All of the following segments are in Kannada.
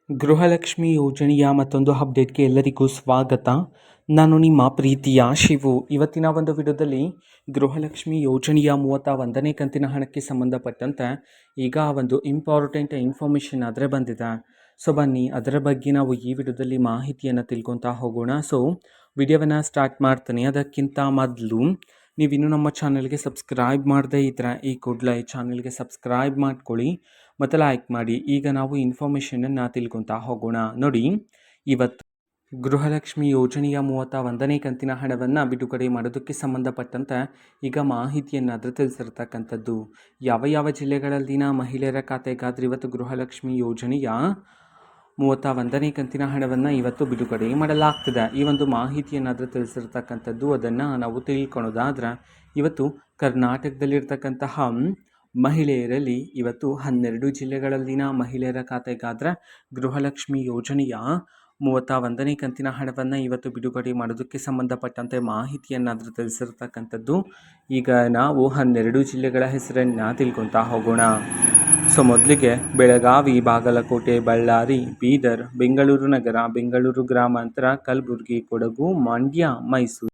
ಗೃಹಲಕ್ಷ್ಮಿ ಯೋಜನೆಯ ಮತ್ತೊಂದು ಅಪ್ಡೇಟ್ಗೆ ಎಲ್ಲರಿಗೂ ಸ್ವಾಗತ. ನಾನು ನಿಮ್ಮ ಪ್ರೀತಿಯ ಶಿವು. ಇವತ್ತಿನ ಒಂದು ವಿಡಿಯೋದಲ್ಲಿ ಗೃಹಲಕ್ಷ್ಮಿ ಯೋಜನೆಯ 31ನೇ ಕಂತಿನ ಹಣಕ್ಕೆ ಸಂಬಂಧಪಟ್ಟಂತೆ ಈಗ ಒಂದು ಇಂಪಾರ್ಟೆಂಟ್ ಇನ್ಫಾರ್ಮೇಷನ್ ಆದರೆ ಬಂದಿದೆ. ಸೊ ಬನ್ನಿ ಅದರ ಬಗ್ಗೆ ನಾವು ಈ ವಿಡಿಯೋದಲ್ಲಿ ಮಾಹಿತಿಯನ್ನು ತಿಳ್ಕೊತಾ ಹೋಗೋಣ. ಸೊ ವಿಡಿಯೋವನ್ನು ಸ್ಟಾರ್ಟ್ ಮಾಡ್ತೀನಿ. ಅದಕ್ಕಿಂತ ಮೊದಲು ನೀವಿನ್ನೂ ನಮ್ಮ ಚಾನಲ್ಗೆ ಸಬ್ಸ್ಕ್ರೈಬ್ ಮಾಡದೇ ಇದ್ದರೆ ಈ ಕೂಡಲೇ ಚಾನಲ್ಗೆ ಸಬ್ಸ್ಕ್ರೈಬ್ ಮಾಡ್ಕೊಳ್ಳಿ ಮತ್ತು ಲೈಕ್ ಮಾಡಿ. ಈಗ ನಾವು ಇನ್ಫಾರ್ಮೇಷನನ್ನು ತಿಳ್ಕೊತಾ ಹೋಗೋಣ. ನೋಡಿ, ಇವತ್ತು ಗೃಹಲಕ್ಷ್ಮಿ ಯೋಜನೆಯ 31ನೇ ಕಂತಿನ ಹಣವನ್ನು ಬಿಡುಗಡೆ ಮಾಡೋದಕ್ಕೆ ಸಂಬಂಧಪಟ್ಟಂತೆ ಈಗ ಮಾಹಿತಿಯನ್ನಾದರೂ ತಿಳಿಸಿರ್ತಕ್ಕಂಥದ್ದು. ಯಾವ ಯಾವ ಜಿಲ್ಲೆಗಳಲ್ಲಿನ ಮಹಿಳೆಯರ ಖಾತೆಗಾದರೆ ಇವತ್ತು ಗೃಹಲಕ್ಷ್ಮಿ ಯೋಜನೆಯ 31ನೇ ಕಂತಿನ ಹಣವನ್ನು ಇವತ್ತು ಬಿಡುಗಡೆ ಮಾಡಲಾಗ್ತದೆ. ಈ ಒಂದು ಮಾಹಿತಿಯನ್ನಾದರೂ ತಿಳಿಸಿರ್ತಕ್ಕಂಥದ್ದು. ಅದನ್ನು ನಾವು ತಿಳ್ಕೊಳೋದಾದ್ರೆ ಇವತ್ತು ಕರ್ನಾಟಕದಲ್ಲಿರ್ತಕ್ಕಂತಹ ಮಹಿಳೆಯರಲ್ಲಿ ಇವತ್ತು 12 ಜಿಲ್ಲೆಗಳಲ್ಲಿನ ಮಹಿಳೆಯರ ಖಾತೆಗಾದರೆ ಗೃಹಲಕ್ಷ್ಮಿ ಯೋಜನೆಯ 31ನೇ ಕಂತಿನ ಹಣವನ್ನು ಇವತ್ತು ಬಿಡುಗಡೆ ಮಾಡೋದಕ್ಕೆ ಸಂಬಂಧಪಟ್ಟಂತೆ ಮಾಹಿತಿಯನ್ನಾದರೂ ತಿಳಿಸಿರ್ತಕ್ಕಂಥದ್ದು. ಈಗ ನಾವು 12 ಜಿಲ್ಲೆಗಳ ಹೆಸರನ್ನು ತಿಳ್ಕೊತಾ ಹೋಗೋಣ. ಸೊ ಮೊದಲಿಗೆ ಬೆಳಗಾವಿ, ಬಾಗಲಕೋಟೆ, ಬಳ್ಳಾರಿ, ಬೀದರ್, ಬೆಂಗಳೂರು ನಗರ, ಬೆಂಗಳೂರು ಗ್ರಾಮಾಂತರ, ಕಲಬುರಗಿ, ಕೊಡಗು, ಮಂಡ್ಯ, ಮೈಸೂರು,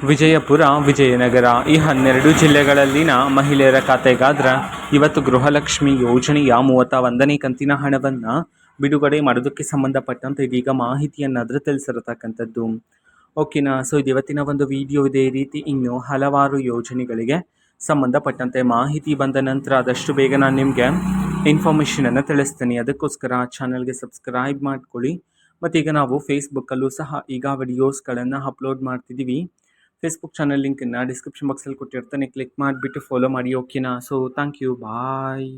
ವಿಜಯಪುರ, ವಿಜಯನಗರ ಈ 12 ಜಿಲ್ಲೆಗಳಲ್ಲಿನ ಮಹಿಳೆಯರ ಖಾತೆಗಾದ್ರೆ ಇವತ್ತು ಗೃಹಲಕ್ಷ್ಮಿ ಯೋಜನೆಯ 31ನೇ ಕಂತಿನ ಹಣವನ್ನು ಬಿಡುಗಡೆ ಮಾಡೋದಕ್ಕೆ ಸಂಬಂಧಪಟ್ಟಂತೆ ಇದೀಗ ಮಾಹಿತಿಯನ್ನಾದರೂ ತಿಳಿಸಿರತಕ್ಕಂಥದ್ದು. ಓಕೆನಾ. ಸೊ ಇದು ಇವತ್ತಿನ ಒಂದು ವಿಡಿಯೋ. ಇದೇ ರೀತಿ ಇನ್ನೂ ಹಲವಾರು ಯೋಜನೆಗಳಿಗೆ ಸಂಬಂಧಪಟ್ಟಂತೆ ಮಾಹಿತಿ ಬಂದ ನಂತರ ಆದಷ್ಟು ಬೇಗ ನಾನು ನಿಮಗೆ ಇನ್ಫಾರ್ಮೇಷನನ್ನು ತಿಳಿಸ್ತೀನಿ. ಅದಕ್ಕೋಸ್ಕರ ಚಾನಲ್ಗೆ ಸಬ್ಸ್ಕ್ರೈಬ್ ಮಾಡ್ಕೊಳ್ಳಿ. ಮತ್ತು ಈಗ ನಾವು ಫೇಸ್ಬುಕ್ಕಲ್ಲೂ ಸಹ ಈಗ ವಿಡಿಯೋಸ್ಗಳನ್ನು ಅಪ್ಲೋಡ್ ಮಾಡ್ತಿದ್ದೀವಿ. ಫೇಸ್ಬುಕ್ ಚಾನಲ್ ಲಿಂಕನ್ನು ಡಿಸ್ಕ್ರಿಪ್ಷನ್ ಬಾಕ್ಸಲ್ಲಿ ಕೊಟ್ಟಿರ್ತಾನೆ, ಕ್ಲಿಕ್ ಮಾಡಿಬಿಟ್ಟು ಫಾಲೋ ಮಾಡಿ. ಓಕೆನಾ. So thank you, bye.